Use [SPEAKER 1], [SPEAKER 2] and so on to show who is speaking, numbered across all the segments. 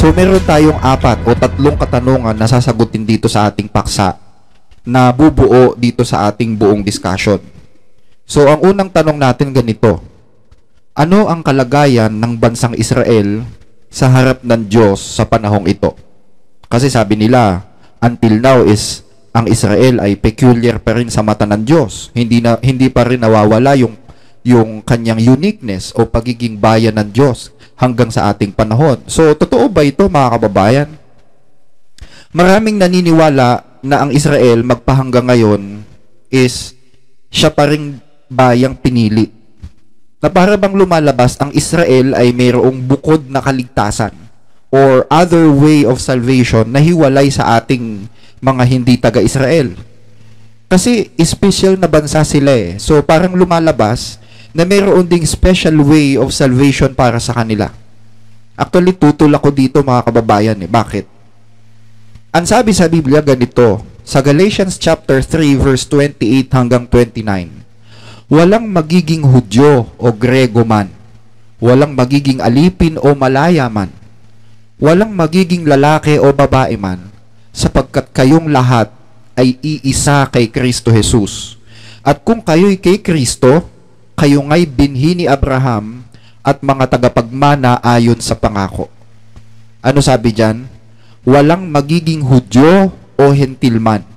[SPEAKER 1] So meron tayong 4 o 3 katanungan na sasagutin dito sa ating paksa na bubuo dito sa ating buong discussion. So ang unang tanong natin ganito: ano ang kalagayan ng bansang Israel sa harap ng Diyos sa panahong ito? Kasi sabi nila, until now is ang Israel ay peculiar pa rin sa mata ng Diyos. Hindi pa rin nawawala yung kanyang uniqueness o pagiging bayan ng Diyos hanggang sa ating panahon. So, totoo ba ito, mga kababayan? Maraming naniniwala na ang Israel magpahanggang ngayon is siya pa ring bayang pinili. Na para bang lumalabas ang Israel ay mayroong bukod na kaligtasan or other way of salvation na hiwalay sa ating mga hindi taga-Israel. Kasi special na bansa sila eh. So, parang lumalabas na mayroon ding special way of salvation para sa kanila. Actually, tutol ako dito, mga kababayan. Bakit? Ang sabi sa Biblia ganito, sa Galatians chapter 3 verse 28 hanggang 29, walang magiging Hudyo o Grego man, walang magiging alipin o malaya man, walang magiging lalaki o babae man, sapagkat kayong lahat ay iisa kay Kristo Jesus. At kung kayo'y kay Kristo, kayo nga'y binhi ni Abraham at mga tagapagmana ayon sa pangako. Ano sabi diyan? Walang magiging Hudyo o Hentil man.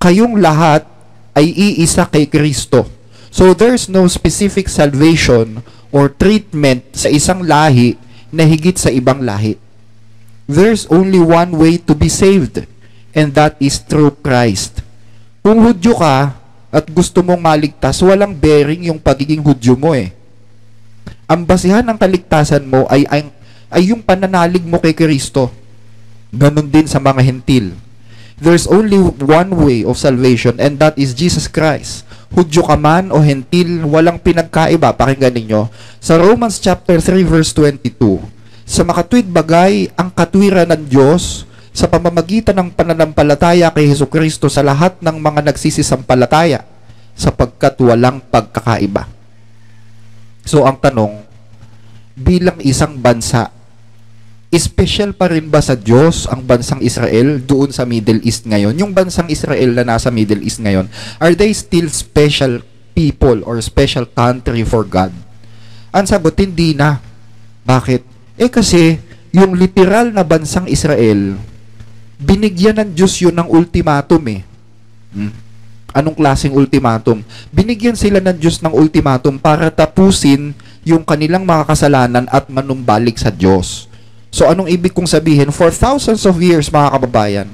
[SPEAKER 1] Kayong lahat ay iisa kay Kristo. So there's no specific salvation or treatment sa isang lahi na higit sa ibang lahi. There's only one way to be saved, and that is through Christ. Kung Hudyo ka at gusto mong maligtas, walang bearing yung pagiging Hudyo mo eh. Ang basihan ng kaligtasan mo ay yung pananalig mo kay Kristo. Ganon din sa mga Hentil. There's only one way of salvation, and that is Jesus Christ. Hudyo ka man o Hentil, walang pinagkaiba. Pakinggan ninyo sa Romans chapter 3 verse 22. Sa makatwid bagay ang katwiran ng Diyos sa pamamagitan ng pananampalataya kay Hesukristo sa lahat ng mga nagsisisampalataya, sapagkat walang pagkakaiba. So ang tanong, bilang isang bansa, special pa rin ba sa Diyos ang bansang Israel doon sa Middle East ngayon? Yung bansang Israel na nasa Middle East ngayon, are they still special people or special country for God? Ang sagot, hindi na. Bakit? Kasi yung literal na bansang Israel, binigyan ng Diyos yun ng ultimatum eh. Anong klaseng ultimatum? Binigyan sila ng Diyos ng ultimatum para tapusin yung kanilang mga kasalanan at manumbalik sa Diyos. So anong ibig kong sabihin? For thousands of years, mga kababayan,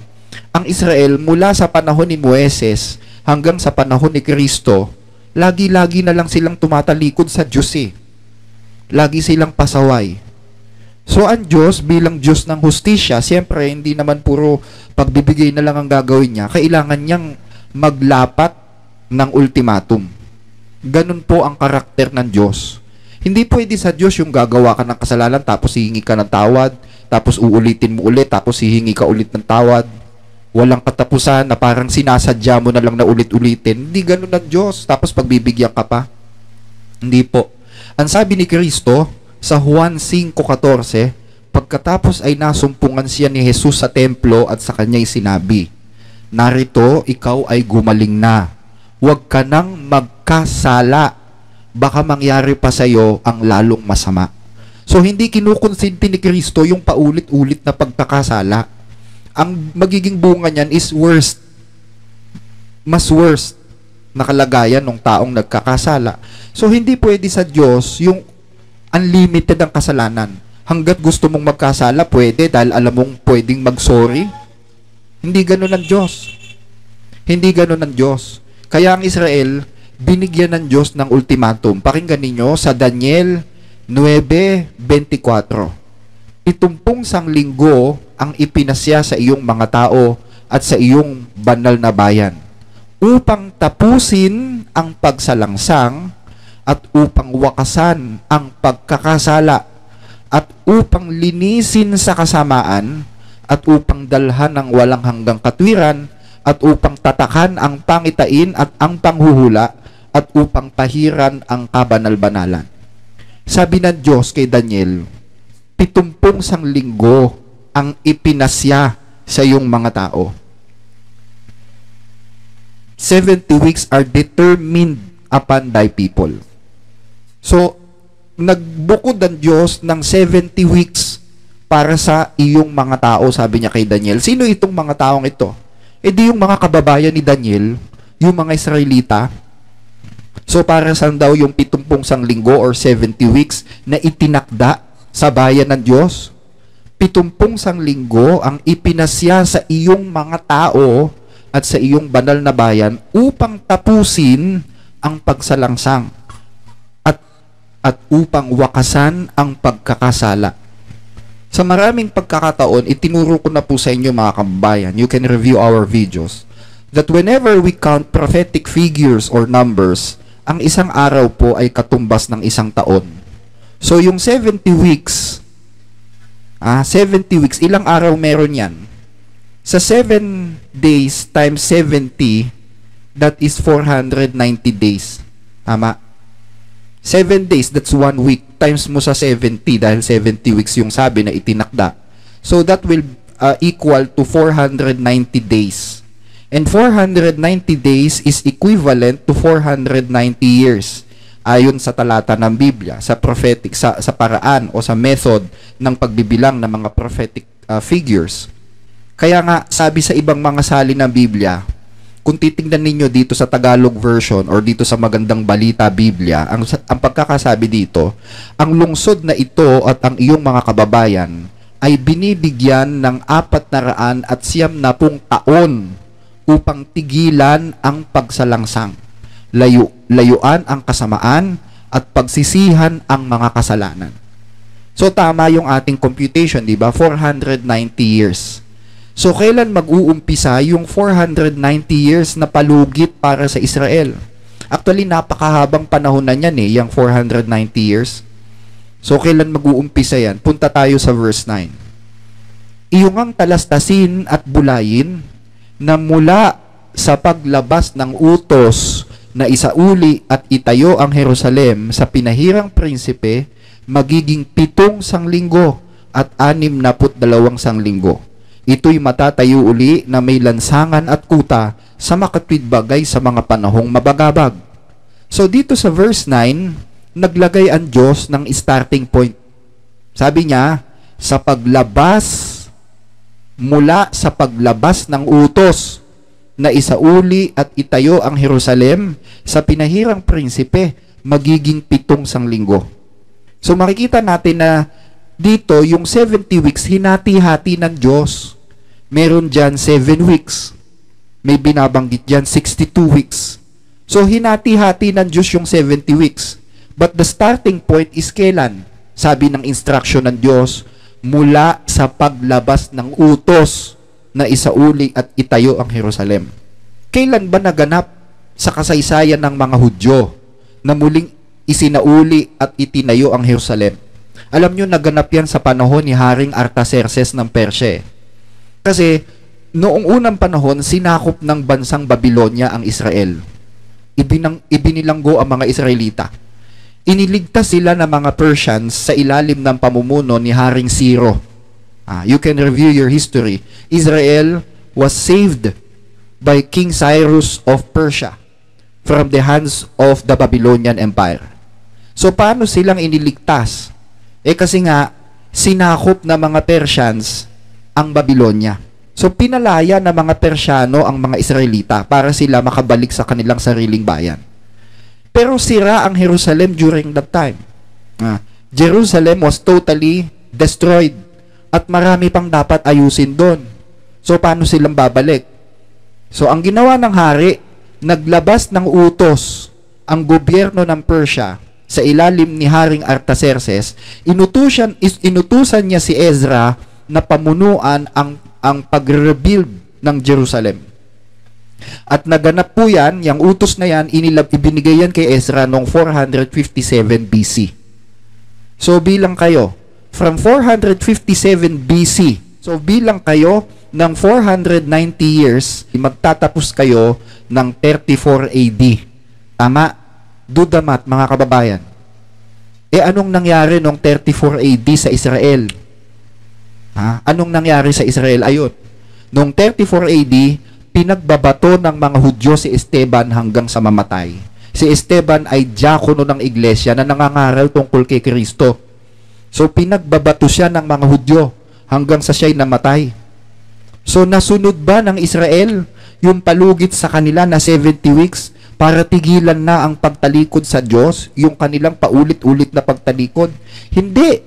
[SPEAKER 1] ang Israel mula sa panahon ni Moises hanggang sa panahon ni Kristo, lagi-lagi na lang silang tumatalikod sa Diyos eh. Lagi silang pasaway. So ang Diyos bilang Diyos ng hustisya, siyempre hindi naman puro pagbibigay na lang ang gagawin niya. Kailangan niyang maglapat ng ultimatum. Ganun po ang karakter ng Diyos. Hindi pwede sa Diyos yung gagawa ka ng kasalanan tapos hihingi ka ng tawad, tapos uulitin mo ulit, tapos hihingi ka ulit ng tawad. Walang katapusan na parang sinasadya mo na lang na ulit-ulitin. Hindi ganun ang Diyos. Tapos pagbibigyan ka pa. Hindi po. Ang sabi ni Kristo sa Juan 5:14, pagkatapos ay nasumpungan siya ni Jesus sa templo at sa kanya'y sinabi, narito, ikaw ay gumaling na. Huwag ka nang magkasala. Baka mangyari pa sa iyo ang lalong masama. So, hindi kinukonsinti ni Kristo yung paulit-ulit na pagkakasala. Ang magiging bunga niyan is worst. Mas worst na kalagayan ng taong nagkakasala. So, hindi pwede sa Diyos yung unlimited ang kasalanan. Hanggat gusto mong magkasala, pwede dahil alam mong pwedeng mag-sorry. Hindi ganun ang Diyos. Hindi ganun ang Diyos. Kaya ang Israel, binigyan ng Diyos ng ultimatum. Pakinggan ninyo sa Daniel 9:24. 70 linggo ang ipinasya sa iyong mga tao at sa iyong banal na bayan upang tapusin ang pagsalangsang at upang wakasan ang pagkakasala at upang linisin sa kasamaan at upang dalhan ng walang hanggang katwiran at upang tatakan ang pangitain at ang panghuhula at upang pahiran ang kabanal-banalan. Sabi ng Diyos kay Daniel, 70 linggo ang ipinasya sa iyong mga tao. 70 weeks are determined upon thy people. So, nagbukod ang Diyos ng 70 weeks para sa iyong mga tao, sabi niya kay Daniel. Sino itong mga taong ito? E di yung mga kababayan ni Daniel, yung mga Israelita. So, para saan daw yung 70 linggo or 70 weeks na itinakda sa bayan ng Diyos? 70 linggo ang ipinasya sa iyong mga tao at sa iyong banal na bayan upang tapusin ang pagsalangsang at upang wakasan ang pagkakasala. Sa maraming pagkakataon, itinuro ko na po sa inyo mga kababayan, you can review our videos, that whenever we count prophetic figures or numbers, ang isang araw po ay katumbas ng isang taon. So yung 70 weeks, 70 weeks, ilang araw meron yan? Sa 7 days times 70, that is 490 days. Tama? 7 days, that's 1 week. Times mo sa 70, dahil 70 weeks yung sabi na itinakda. So that will equal to 490 days. And 490 days is equivalent to 490 years. Ayon sa talata ng Biblia, sa prophetic, sa paraan o sa method ng pagbibilang ng mga prophetic figures. Kaya nga, sabi sa ibang mga salin ng Biblia, kung titingnan ninyo dito sa Tagalog version or dito sa Magandang Balita Biblia, ang pagkakasabi dito, ang lungsod na ito at ang iyong mga kababayan ay binibigyan ng 490 taon upang tigilan ang pagsalangsang, layuan ang kasamaan at pagsisihan ang mga kasalanan. So tama yung ating computation, di ba? 490 years. So, kailan mag-uumpisa yung 490 years na palugit para sa Israel? Actually, napakahabang panahon na yan yung 490 years. So, kailan mag-uumpisa yan? Punta tayo sa verse 9. Iyong ang talastasin at bulayin na mula sa paglabas ng utos na isauli at itayo ang Jerusalem sa pinahirang prinsipe, magiging 7 sanglinggo at 62 sanglinggo. Ito'y matatayo uli na may lansangan at kuta sa makatwid bagay sa mga panahong mabagabag. So dito sa verse 9, naglagay ang Diyos ng starting point. Sabi niya, mula sa paglabas ng utos na isauli at itayo ang Jerusalem sa pinahirang prinsipe, magiging 7 sanglinggo. So makikita natin na dito, yung 70 weeks, hinati-hati ng Diyos. Meron dyan 7 weeks. May binabanggit dyan 62 weeks. So, hinati-hati ng Diyos yung 70 weeks. But the starting point is kailan? Sabi ng instruction ng Diyos, mula sa paglabas ng utos na isauli at itayo ang Jerusalem. Kailan ba naganap sa kasaysayan ng mga Hudyo na muling isinauli at itinayo ang Jerusalem? Alam nyo, naganap yan sa panahon ni Haring Artaxerxes ng Persya. Kasi, noong unang panahon, sinakop ng bansang Babylonia ang Israel. Ibinilanggo ang mga Israelita. Iniligtas sila ng mga Persians sa ilalim ng pamumuno ni Haring Ciro. You can review your history. Israel was saved by King Cyrus of Persia from the hands of the Babylonian Empire. So, paano silang iniligtas? Kasi nga, sinakop na mga Persians ang Babylonia. So, pinalaya na mga Persyano ang mga Israelita para sila makabalik sa kanilang sariling bayan. Pero sira ang Jerusalem during that time. Jerusalem was totally destroyed at marami pang dapat ayusin doon. So, paano silang babalik? So, ang ginawa ng hari, naglabas ng utos ang gobyerno ng Persia sa ilalim ni Haring Artaxerxes, inutusan niya si Ezra na pamunuan ang pag-rebuild ng Jerusalem. At naganap po yan, yung utos na yan, ibinigay yan kay Ezra noong 457 BC. So bilang kayo, from 457 BC, so bilang kayo ng 490 years, magtatapos kayo ng 34 AD. Tama? Do the math, mga kababayan. Anong nangyari noong 34 AD sa Israel? Anong nangyari sa Israel? Ayun. Noong 34 AD, pinagbabato ng mga Hudyo si Esteban hanggang sa mamatay. Si Esteban ay diakono ng iglesia na nangangaral tungkol kay Kristo. So, pinagbabato siya ng mga Hudyo hanggang sa siya'y namatay. So, nasunod ba ng Israel yung palugit sa kanila na 70 weeks para tigilan na ang pagtalikod sa Diyos, yung kanilang paulit-ulit na pagtalikod? Hindi.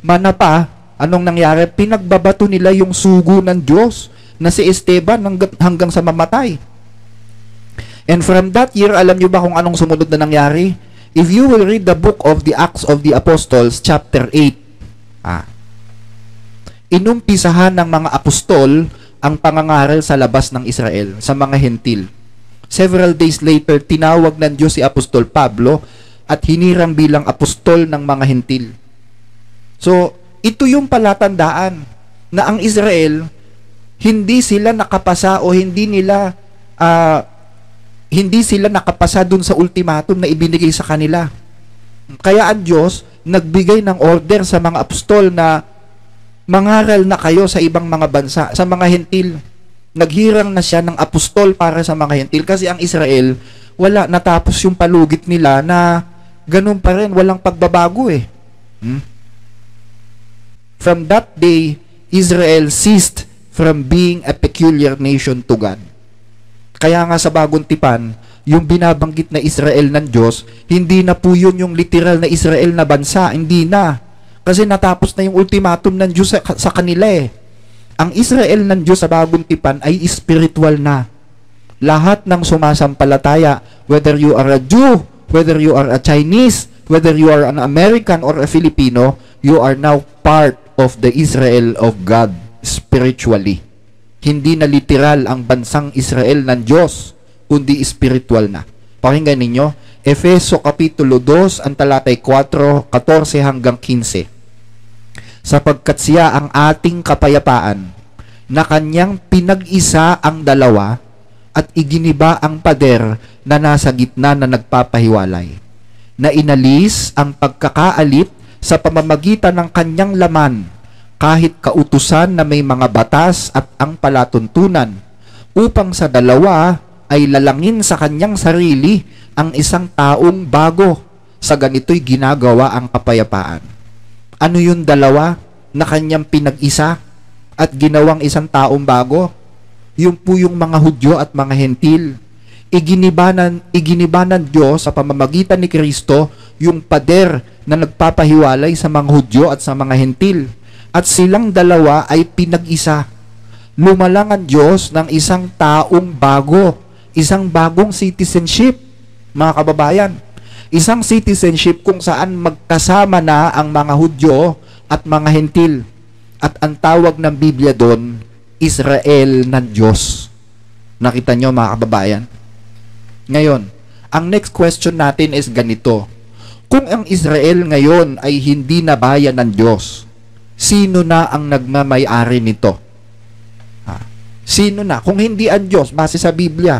[SPEAKER 1] Mana pa, anong nangyari? Pinagbabato nila yung sugo ng Diyos na si Esteban hanggang sa mamatay. And from that year, alam nyo ba kung anong sumunod na nangyari? If you will read the book of the Acts of the Apostles, chapter 8, inumpisahan ng mga apostol ang pangangaral sa labas ng Israel, sa mga hentil. Several days later, tinawag ng Diyos si Apostol Pablo at hinirang bilang apostol ng mga hentil. So, ito yung palatandaan na ang Israel, hindi sila nakapasa o hindi sila nakapasa dun sa ultimatum na ibinigay sa kanila. Kaya ang Diyos nagbigay ng order sa mga apostol na mangaral na kayo sa ibang mga bansa, sa mga hentil. Naghirang na siya ng apostol para sa mga hentil kasi ang Israel, wala, natapos yung palugit nila na ganun pa rin, walang pagbabago eh. From that day, Israel ceased from being a peculiar nation to God. Kaya nga sa Bagong Tipan, yung binabanggit na Israel ng Diyos, hindi na po yun yung literal na Israel na bansa, hindi na. Kasi natapos na yung ultimatum ng Diyos sa kanila eh. Ang Israel ng Diyos sa Bagong Tipan ay spiritual na. Lahat ng sumasampalataya, whether you are a Jew, whether you are a Chinese, whether you are an American or a Filipino, you are now part of the Israel of God spiritually. Hindi na literal ang bansang Israel ng Diyos, kundi spiritual na. Pakinggan ninyo, Efeso Kapitulo 2, ang talatay 4, 14 hanggang 15. Sapagkat siya ang ating kapayapaan, na kanyang pinag-isa ang dalawa, at iginiba ang pader na nasa gitna na nagpapahiwalay, na inalis ang pagkakaalit sa pamamagitan ng kanyang laman, kahit kautusan na may mga batas at ang palatuntunan, upang sa dalawa ay lalangin sa kanyang sarili ang isang taong bago. Sa ganito'y ginagawa ang kapayapaan. Ano yung dalawa na kanyang pinag-isa at ginawang isang taong bago? Yung po yung mga Hudyo at mga hentil. Iginiba ng Diyos sa pamamagitan ni Kristo yung pader na nagpapahiwalay sa mga Hudyo at sa mga hentil. At silang dalawa ay pinag-isa. Lumalang ang Diyos ng isang taong bago, isang bagong citizenship, mga kababayan. Isang citizenship kung saan magkasama na ang mga Hudyo at mga hentil. At ang tawag ng Biblia doon, Israel ng Diyos. Nakita nyo mga kababayan? Ngayon, ang next question natin is ganito. Kung ang Israel ngayon ay hindi na bayan ng Diyos, sino na ang nagmamay-ari nito? Sino na? Kung hindi ang Diyos, base sa Biblia,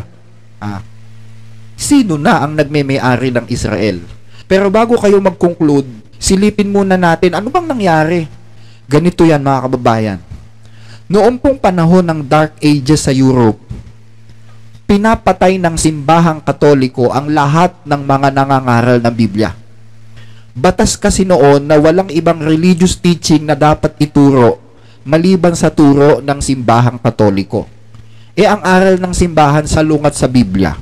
[SPEAKER 1] sino na ang nagmamay-ari ng Israel? Pero bago kayo mag-conclude, silipin muna natin, ano bang nangyari? Ganito yan mga kababayan. Noong pong panahon ng Dark Ages sa Europe, pinapatay ng simbahang Katoliko ang lahat ng mga nangangaral ng Biblia. Batas kasi noon na walang ibang religious teaching na dapat ituro maliban sa turo ng simbahang Katoliko. Ang aral ng simbahan salungat sa Biblia.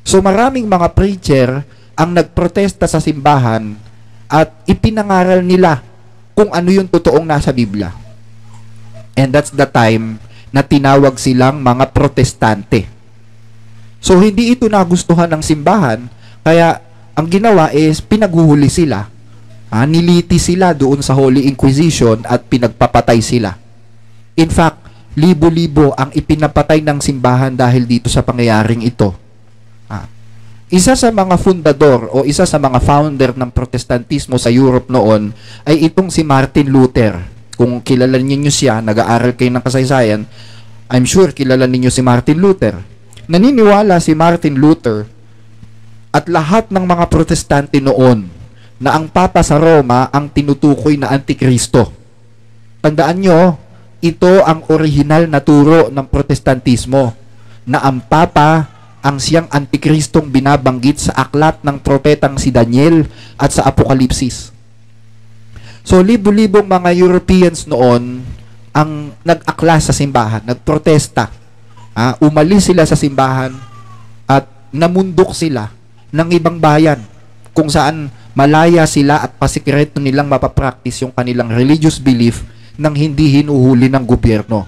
[SPEAKER 1] So maraming mga preacher ang nagprotesta sa simbahan at ipinangaral nila kung ano yung totoong nasa Biblia. And that's the time na tinawag silang mga protestante. So hindi ito nagustuhan ng simbahan, kaya ang ginawa is pinaghuhuli sila. Niliti sila doon sa Holy Inquisition at pinagpapatay sila. In fact, libo-libo ang ipinapatay ng simbahan dahil dito sa pangyayaring ito. Isa sa mga fundador o isa sa mga founder ng protestantismo sa Europe noon ay itong si Martin Luther. Kung kilala niyo siya, nag-aaral kayo ng kasaysayan, I'm sure kilala niyo si Martin Luther. Naniniwala si Martin Luther at lahat ng mga protestante noon na ang Papa sa Roma ang tinutukoy na Antikristo. Tandaan nyo, ito ang original na turo ng Protestantismo, na ang Papa ang siyang Antikristong binabanggit sa aklat ng propetang si Daniel at sa Apokalipsis. So, libo-libong mga Europeans noon ang nag-akla sa simbahan, nagprotesta. Umalis sila sa simbahan at namundok sila ng ibang bayan kung saan malaya sila at pasikreto nilang mapapractice yung kanilang religious belief nang hindi hinuhuli ng gobyerno.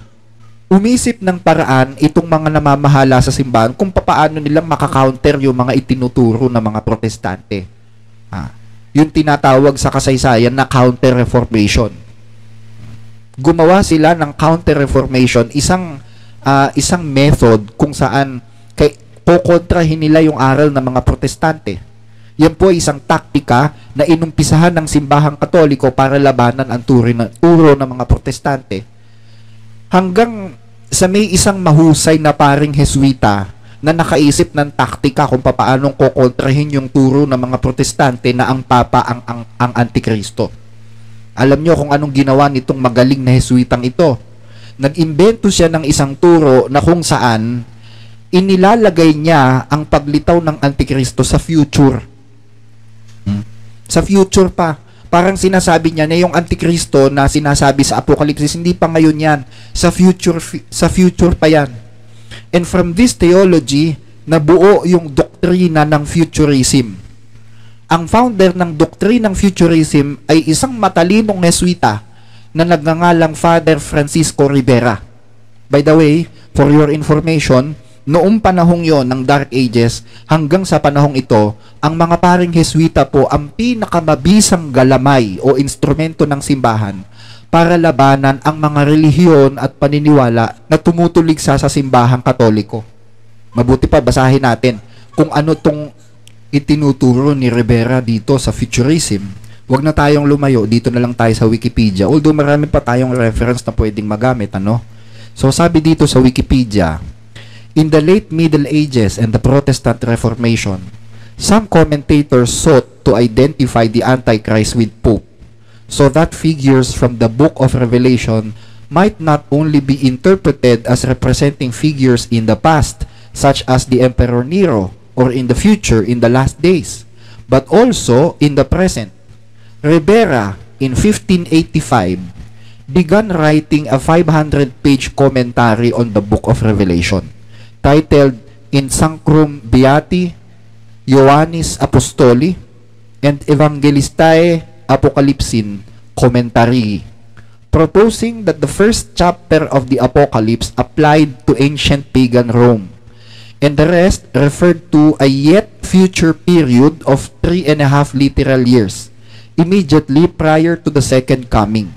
[SPEAKER 1] Umisip ng paraan itong mga namamahala sa simbahan kung paano nilang makakounter yung mga itinuturo ng mga protestante. Yung tinatawag sa kasaysayan na counter-reformation. Gumawa sila ng counter-reformation, isang method kung saan kukontrahin nila yung aral ng mga protestante. Yan po ay isang taktika na inumpisahan ng simbahang Katoliko para labanan ang turo ng mga protestante. Hanggang sa may isang mahusay na paring Jesuita na nakaisip ng taktika kung paanong kukontrahin yung turo ng mga protestante na ang Papa ang Antikristo. Alam nyo kung anong ginawa nitong magaling na Jesuitang ito. Nag-imbento siya ng isang turo na kung saan inilalagay niya ang paglitaw ng Antikristo sa future. Sa future pa. Parang sinasabi niya na yung Antikristo na sinasabi sa Apokalipsis, hindi pa ngayon yan. Sa future pa yan. And from this theology, nabuo yung doktrina ng futurism. Ang founder ng doktrinang futurism ay isang matalinong Jesuita na nagngangalang Father Francisco Ribera. By the way, for your information, noong panahong yon ng Dark Ages hanggang sa panahong ito, ang mga paring Jesuita po ang pinakamabisang galamay o instrumento ng simbahan para labanan ang mga relihiyon at paniniwala na tumutuligsa sa simbahang Katoliko. Mabuti pa basahin natin kung ano tong itinuturo ni Ribera dito sa futurism. Huwag na tayong lumayo, dito na lang tayo sa Wikipedia. Although marami pa tayong reference na pwedeng magamit, So sabi dito sa Wikipedia, in the late Middle Ages and the Protestant Reformation, some commentators sought to identify the Antichrist with Pope, so that figures from the Book of Revelation might not only be interpreted as representing figures in the past, such as the Emperor Nero, or in the future in the last days, but also in the present. Ribera, in 1585, began writing a 500-page commentary on the Book of Revelation, titled In Sancrum Beati Ioannis Apostoli and Evangelistae Apocalypsin Commentary, proposing that the first chapter of the Apocalypse applied to ancient pagan Rome, and the rest referred to a yet future period of 3.5 literal years, immediately prior to the second coming.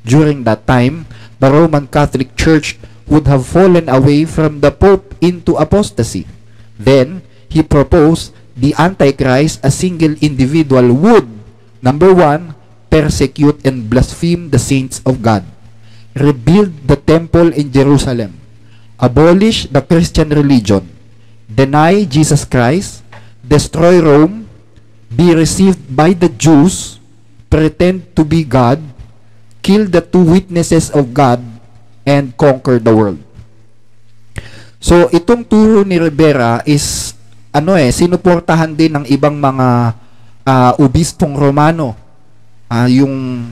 [SPEAKER 1] During that time, the Roman Catholic Church would have fallen away from the Pope into apostasy. Then, he proposed the Antichrist, a single individual, would, number 1, persecute and blaspheme the saints of God, rebuild the temple in Jerusalem, abolish the Christian religion, deny Jesus Christ, destroy Rome, be received by the Jews, pretend to be God, kill the two witnesses of God, and conquer the world. So, itong turo ni Ribera is, sinuportahan din ng ibang mga obispong Romano. Yung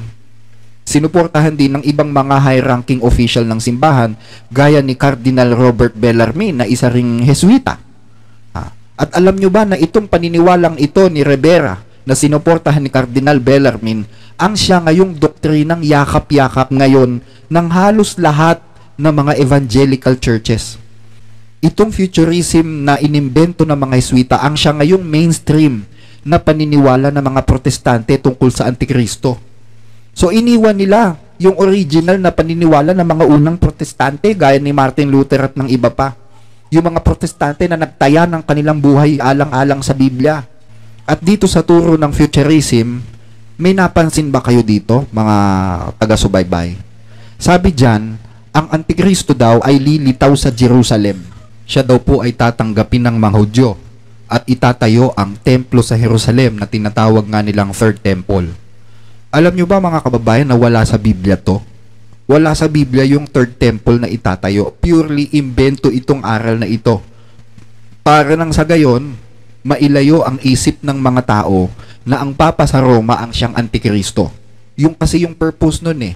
[SPEAKER 1] sinuportahan din ng ibang mga high-ranking official ng simbahan, gaya ni Cardinal Robert Bellarmine, na isa ring Jesuita. At alam nyo ba na itong paniniwalang ito ni Ribera, na sinuportahan ni Cardinal Bellarmine, ang siya ngayong doktrinang yakap-yakap ngayon ng halos lahat ng mga evangelical churches. Itong futurism na inimbento ng mga Jesuita ang siya ngayong mainstream na paniniwala ng mga protestante tungkol sa Antikristo. So iniwan nila yung original na paniniwala ng mga unang protestante gaya ni Martin Luther at ng iba pa. Yung mga protestante na nagtaya ng kanilang buhay alang-alang sa Biblia. At dito sa turo ng futurism, may napansin ba kayo dito, mga taga-subaybay? Sabi diyan, ang Antikristo daw ay lilitaw sa Jerusalem. Siya daw po ay tatanggapin ng mga Hudyo. at itatayo ang templo sa Jerusalem na tinatawag nga nilang Third Temple. Alam nyo ba mga kababayan na wala sa Biblia to? Wala sa Biblia yung Third Temple na itatayo. Purely invento itong aral na ito. Para nang sa gayon, mailayo ang isip ng mga tao na ang Papa sa Roma ang siyang Antikristo. Yung kasi yung purpose nun eh.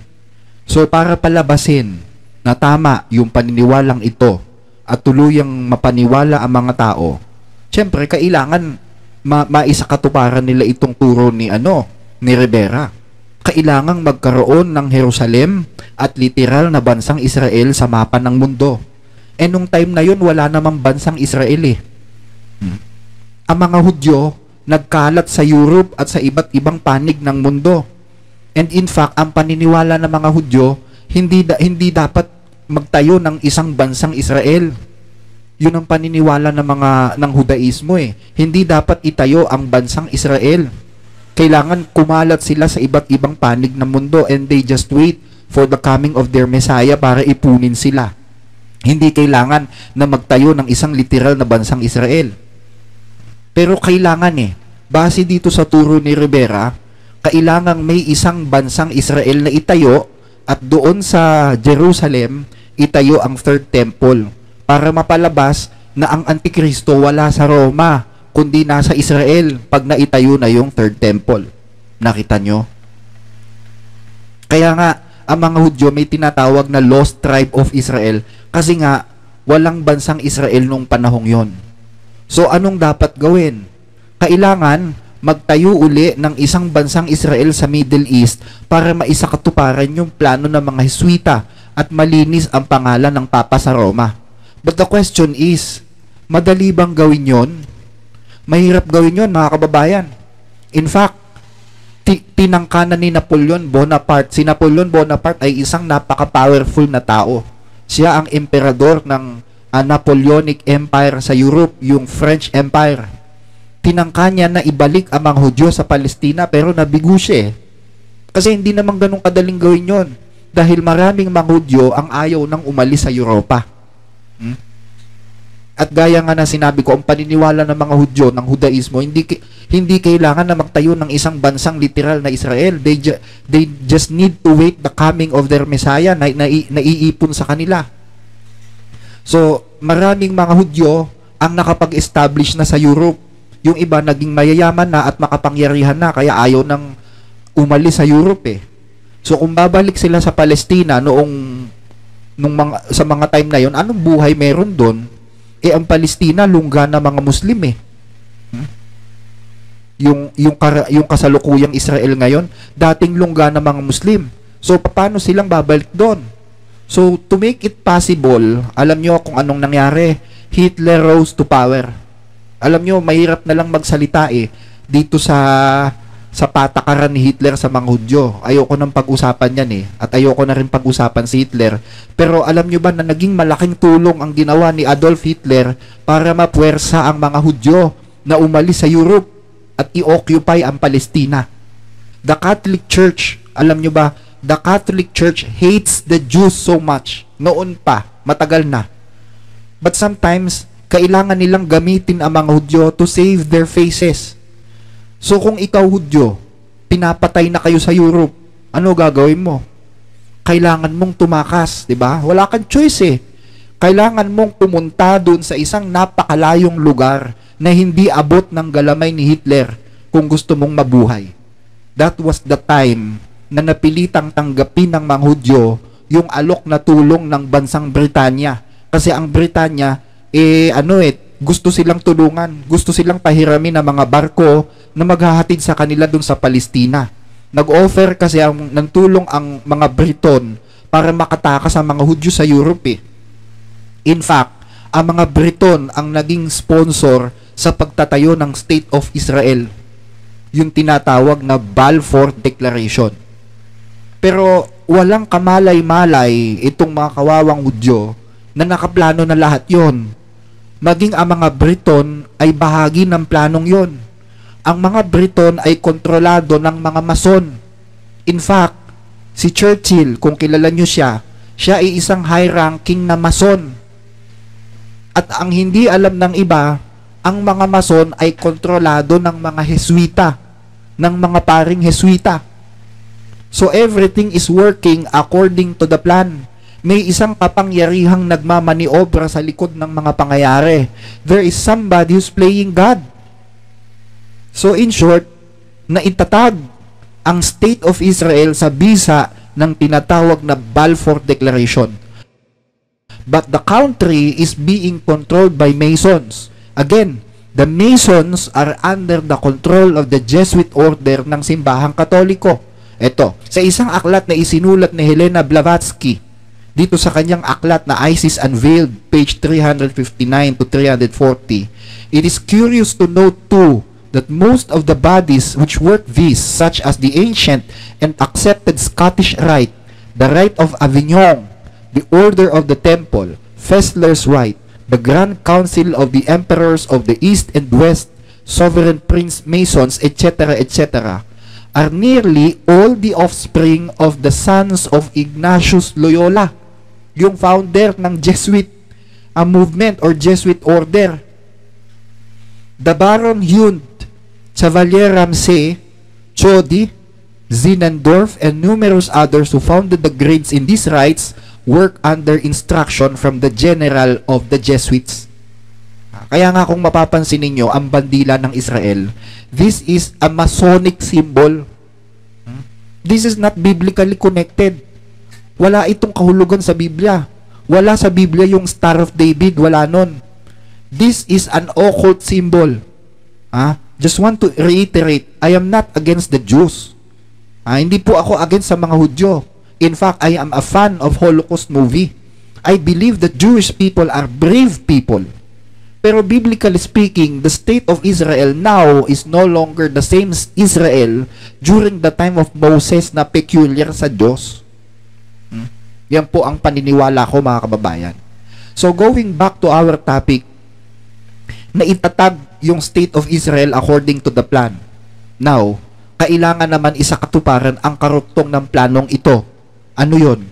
[SPEAKER 1] So para palabasin na tama yung paniniwalang ito at tuluyang mapaniwala ang mga tao, syempre kailangan maisakatuparan nila itong turo ni Rivera. Kailangang magkaroon ng Jerusalem at literal na bansang Israel sa mapa ng mundo. Eh nung time na yun, wala namang bansang Israel eh. Ang mga Hudyo nagkalat sa Europe at sa iba't ibang panig ng mundo. And in fact, ang paniniwala ng mga Hudyo, hindi dapat magtayo ng isang bansang Israel. Yun ang paniniwala ng Hudaismo eh. Hindi dapat itayo ang bansang Israel. Kailangan kumalat sila sa iba't ibang panig ng mundo and they just wait for the coming of their Messiah para ipunin sila. Hindi kailangan na magtayo ng isang literal na bansang Israel. Pero kailangan base dito sa turo ni Rivera, kailangang may isang bansang Israel na itayo at doon sa Jerusalem, itayo ang Third Temple para mapalabas na ang Antikristo wala sa Roma, kundi nasa Israel pag naitayo na yung Third Temple. Nakita nyo? Kaya nga, ang mga Hudyo may tinatawag na Lost Tribe of Israel kasi nga, walang bansang Israel nung panahong yon. So, anong dapat gawin? Kailangan magtayo uli ng isang bansang Israel sa Middle East para maisakatuparan yung plano ng mga Heswita at malinis ang pangalan ng Papa sa Roma. But the question is, madali bang gawin yon? Mahirap gawin yon mga kababayan. In fact, tinangkanan ni Napoleon Bonaparte. Si Napoleon Bonaparte ay isang napaka-powerful na tao. Siya ang emperador ng Napoleonic Empire sa Europe, yung French Empire. Tinangka niya na ibalik ang mga Hudyo sa Palestina pero nabigo siya eh. Kasi hindi naman ganun kadaling gawin yon. Dahil maraming mga Hudyo ang ayaw nang umalis sa Europa. At gaya nga na sinabi ko, ang paniniwala ng mga Hudyo, ng Hudaismo, hindi kailangan na magtayo ng isang bansang literal na Israel. They just need to wait the coming of their Messiah na iipon sa kanila. So, maraming mga Hudyo ang nakapag-establish na sa Europe. Yung iba naging mayayaman na at makapangyarihan na kaya ayaw nang umalis sa Europe eh. So kung babalik sila sa Palestina sa mga time na yon, anong buhay meron doon? Eh ang Palestina lungga na mga Muslim eh. Yung kasalukuyang Israel ngayon, dating lungga na mga Muslim. So paano silang babalik doon? So to make it possible, alam nyo kung anong nangyari? Hitler rose to power. Alam nyo, mahirap na lang magsalita dito sa patakaran ni Hitler sa mga Hudyo. Ayoko nang pag-usapan yan at ayoko na rin pag-usapan si Hitler. Pero alam nyo ba na naging malaking tulong ang ginawa ni Adolf Hitler para mapuwersa ang mga Hudyo na umalis sa Europe at i-occupy ang Palestina? The Catholic Church, alam nyo ba, the Catholic Church hates the Jews so much. Noon pa, matagal na. But sometimes, kailangan nilang gamitin ang mga Hudyo to save their faces. So kung ikaw Hudyo, pinapatay na kayo sa Europe, ano gagawin mo? Kailangan mong tumakas, di ba? Wala kang choice Kailangan mong pumunta doon sa isang napakalayong lugar na hindi abot ng galamay ni Hitler kung gusto mong mabuhay. That was the time na napilitang tanggapin ng mga Hudyo yung alok na tulong ng bansang Britanya. Kasi ang Britanya gusto silang tulungan, gusto silang pahiramin ng mga barko na maghahatid sa kanila dun sa Palestina. Nag-offer kasi ng tulong ang mga Briton para makatakas ang mga Hudyo sa Europe In fact, ang mga Briton ang naging sponsor sa pagtatayo ng State of Israel, yung tinatawag na Balfour Declaration. Pero walang kamalay-malay itong mga kawawang Hudyo na nakaplano na lahat yon. Maging ang mga Briton ay bahagi ng planong yon. Ang mga Briton ay kontrolado ng mga Mason. In fact, si Churchill, kung kilala nyo siya ay isang high-ranking na Mason. At ang hindi alam ng iba, ang mga Mason ay kontrolado ng mga Heswita, ng mga paring Heswita. So everything is working according to the plan. May isang kapangyarihang nagmamaniobra sa likod ng mga pangyayari. There is somebody who's playing God. So in short, naitatag ang State of Israel sa bisa ng tinatawag na Balfour Declaration. But the country is being controlled by Masons. Again, the Masons are under the control of the Jesuit order ng Simbahang Katoliko. Ito, sa isang aklat na isinulat ni Helena Blavatsky, dito sa kanyang aklat na ISIS Unveiled, page 359 to 340, it is curious to note too that most of the bodies which work this, such as the ancient and accepted Scottish Rite, the Rite of Avignon, the Order of the Temple, Fessler's Rite, the Grand Council of the Emperors of the East and West, Sovereign Prince Masons, etc., etc., are nearly all the offspring of the sons of Ignatius Loyola, yung founder ng Jesuit movement or Jesuit order. The Baron Hund, Chevalier Ramsay, Chody, Zinendorf, and numerous others who founded the grades in these rites work under instruction from the general of the Jesuits. Kaya nga kung mapapansin ninyo, ang bandila ng Israel, this is a Masonic symbol. This is not biblically connected. Wala itong kahulugan sa Biblia. Wala sa Biblia yung Star of David. Wala nun. This is an occult symbol. Just want to reiterate, I am not against the Jews. Hindi po ako against sa mga Hudyo. In fact, I am a fan of Holocaust movie. I believe that Jewish people are brave people. Pero biblically speaking, the state of Israel now is no longer the same Israel during the time of Moses na peculiar sa Diyos. Yan po ang paniniwala ko, mga kababayan. So going back to our topic, na itatag yung state of Israel according to the plan. Now, kailangan naman isakatuparan ang karuktong ng planong ito. Ano yun?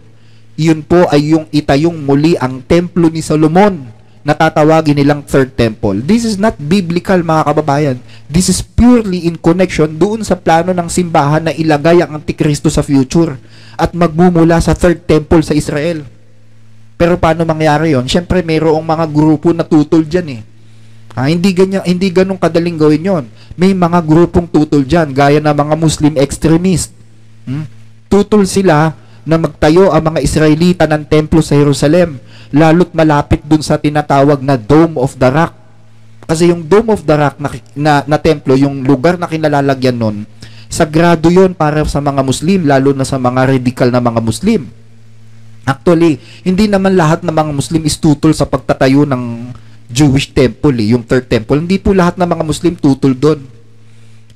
[SPEAKER 1] Yun po ay yung itayong muli ang templo ni Solomon na tatawagin nilang third temple. This is not biblical, mga kababayan. This is purely in connection doon sa plano ng simbahan na ilagay ang Antikristo sa future at magmumula sa third temple sa Israel. Pero paano mangyari yon? Siyempre, mayroong mga grupo na tutol dyan eh. Hindi ganun kadaling gawin yon. May mga grupong tutol dyan, gaya ng mga Muslim extremist. Tutol sila na magtayo ang mga Israelita ng templo sa Jerusalem, lalo't malapit dun sa tinatawag na Dome of the Rock. Kasi yung Dome of the Rock na templo, yung lugar na kinalalagyan nun, sagrado yon para sa mga Muslim, lalo na sa mga radical na mga Muslim. Actually, hindi naman lahat ng mga Muslim is tutol sa pagtatayo ng Jewish temple, yung third temple. Hindi po lahat ng mga Muslim tutol doon.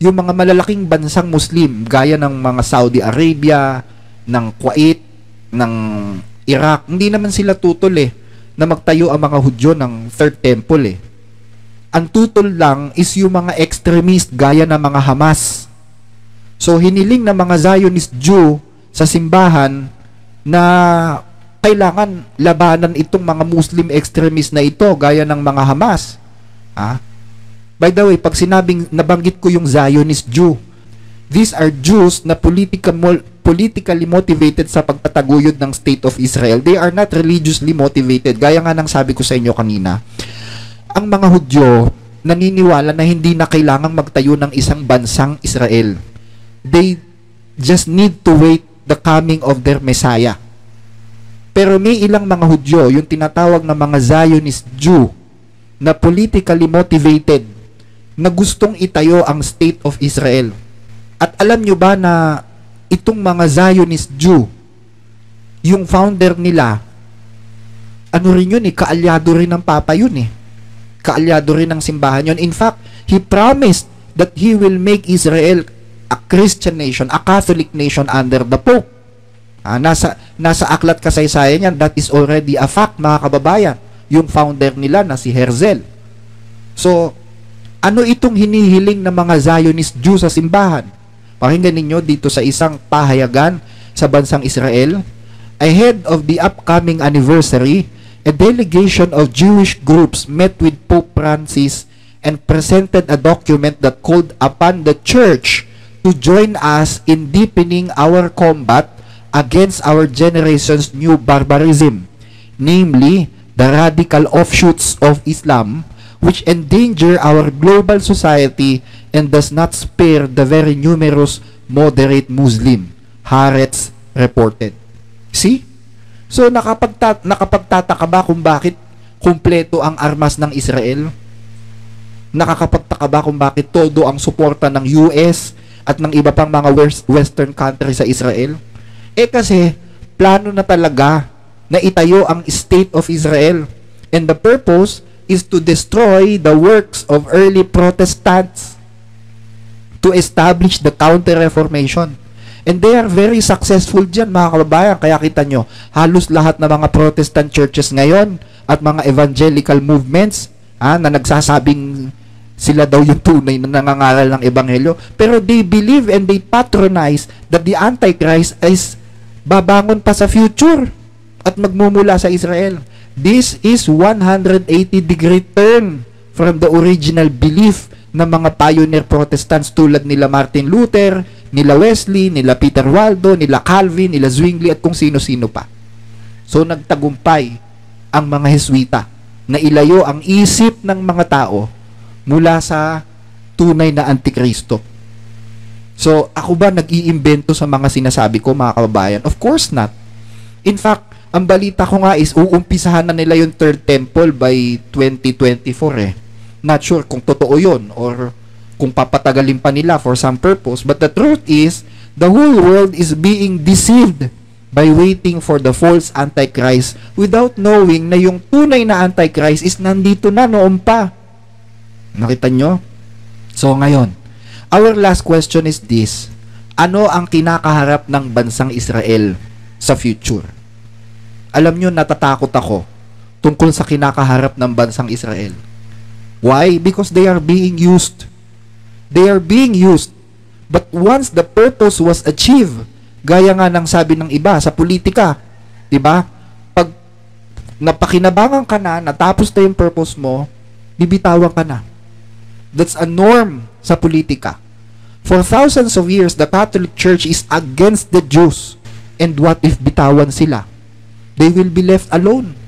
[SPEAKER 1] Yung mga malalaking bansang Muslim, gaya ng mga Saudi Arabia, ng Kuwait, ng Iraq, hindi naman sila tutol na magtayo ang mga Hudyo ng third temple Ang tutol lang is yung mga extremist gaya ng mga Hamas. So hiniling ng mga Zionist Jew sa simbahan na kailangan labanan itong mga Muslim extremist na ito gaya ng mga Hamas. By the way, pag sinabing nabanggit ko yung Zionist Jew, these are Jews na politically motivated sa pagtataguyod ng State of Israel. They are not religiously motivated. Gaya nga ng sabi ko sa inyo kanina, ang mga Hudyo naniniwala na hindi na kailangang magtayo ng isang bansang Israel. They just need to wait the coming of their Messiah. Pero may ilang mga Hudyo, yung tinatawag na mga Zionist Jew, na politically motivated, na gustong itayo ang State of Israel. At alam nyo ba na itong mga Zionist Jew, yung founder nila, ano rin yun kaalyado rin ng Papa yun Kaalyado rin ng simbahan yun. In fact, he promised that he will make Israel a Christian nation, a Catholic nation under the Pope. Nasa aklat kasaysayan yan, that is already a fact, mga kababayan. Yung founder nila na si Herzl. So, ano itong hinihiling ng mga Zionist Jew sa simbahan? Pakinggan ninyo dito sa isang pahayagan sa bansang Israel. Ahead of the upcoming anniversary, a delegation of Jewish groups met with Pope Francis and presented a document that called upon the church to join us in deepening our combat against our generation's new barbarism, namely the radical offshoots of Islam, which endanger our global society and does not spare the very numerous moderate Muslim, Haaretz reported. See? So nakapagtataka ba kung bakit kumpleto ang armas ng Israel? Nakakapagtaka ba kung bakit todo ang suporta ng US at ng iba pang mga western country sa Israel? Kasi plano na talaga na itayo ang State of Israel. And the purpose is to destroy the works of early Protestants, to establish the Counter-Reformation. And they are very successful dyan, mga kababayan. Kaya kita nyo, halos lahat ng mga Protestant churches ngayon at mga evangelical movements na nagsasabing sila daw yung tunay na nangangaral ng ebanghelyo. Pero they believe and they patronize that the Antichrist is babangon pa sa future at magmumula sa Israel. This is 180-degree turn from the original belief ng mga pioneer Protestants tulad nila Martin Luther, nila Wesley, nila Peter Waldo, nila Calvin, nila Zwingli at kung sino-sino pa. So nagtagumpay ang mga Heswita na ilayo ang isip ng mga tao mula sa tunay na Antikristo. So ako ba nag-iimbento sa mga sinasabi ko, mga kababayan? Of course not. In fact, ang balita ko nga is uumpisahan na nila yung third temple by 2024 Not sure kung totoo yun or kung papatagalin pa nila for some purpose. But the truth is, the whole world is being deceived by waiting for the false Antichrist without knowing na yung tunay na Antichrist is nandito na noon pa. Nakita nyo? So ngayon, our last question is this. Ano ang kinakaharap ng bansang Israel sa future? Alam nyo, natatakot ako tungkol sa kinakaharap ng bansang Israel. Why? Because they are being used. They are being used. But once the purpose was achieved, gaya nga ng sabi ng iba sa politika, di ba? Pag napakinabangan ka na, natapos na yung purpose mo, bibitawan ka na. That's a norm sa politika. For thousands of years, the Catholic Church is against the Jews. And what if bitawan sila? They will be left alone.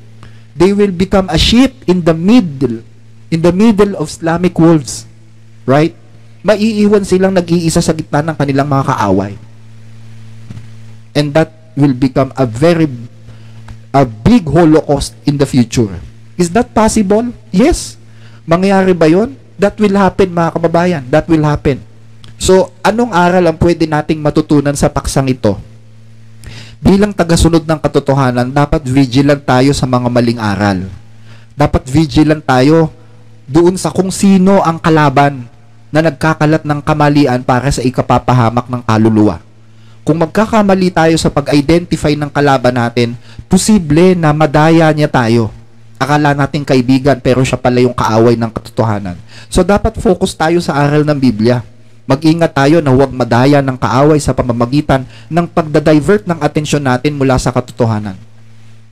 [SPEAKER 1] They will become a sheep in the middle of Islamic wolves. Right? Maiiwan silang nag-iisa sa gitna ng kanilang mga kaaway. And that will become a big holocaust in the future. Is that possible? Yes. Mangyayari ba yun? That will happen, mga kababayan. That will happen. So, anong aral ang pwede nating matutunan sa paksang ito? Bilang tagasunod ng katotohanan, dapat vigilant tayo sa mga maling aral. Dapat vigilant tayo doon sa kung sino ang kalaban na nagkakalat ng kamalian para sa ikapapahamak ng kaluluwa. Kung magkakamali tayo sa pag-identify ng kalaban natin, posible na madaya niya tayo. Akala natin kaibigan pero siya pala yung kaaway ng katotohanan. So dapat focus tayo sa aral ng Biblia. Mag-ingat tayo na huwag madaya ng kaaway sa pamamagitan ng pagdadivert ng atensyon natin mula sa katotohanan.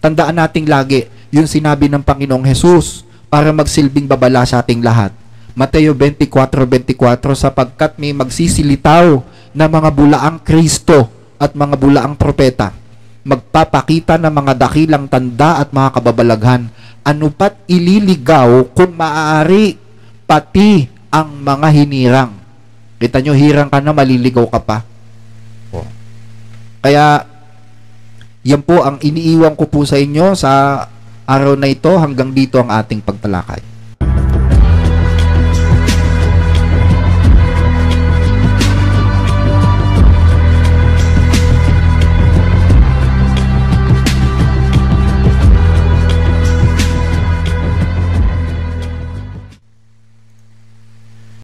[SPEAKER 1] Tandaan nating lagi yung sinabi ng Panginoong Jesus para magsilbing babala sa ating lahat. Mateo 24:24, sapagkat may magsisilitaw na mga bulaang Kristo at mga bulaang propeta, magpapakita ng mga dakilang tanda at mga kababalaghan, ano pat ililigaw kung maaari pati ang mga hinirang. Kita nyo, hirang ka na, maliligaw ka pa. Kaya, yan po ang iniiwan ko po sa inyo sa araw na ito. Hanggang dito ang ating pagtalakay.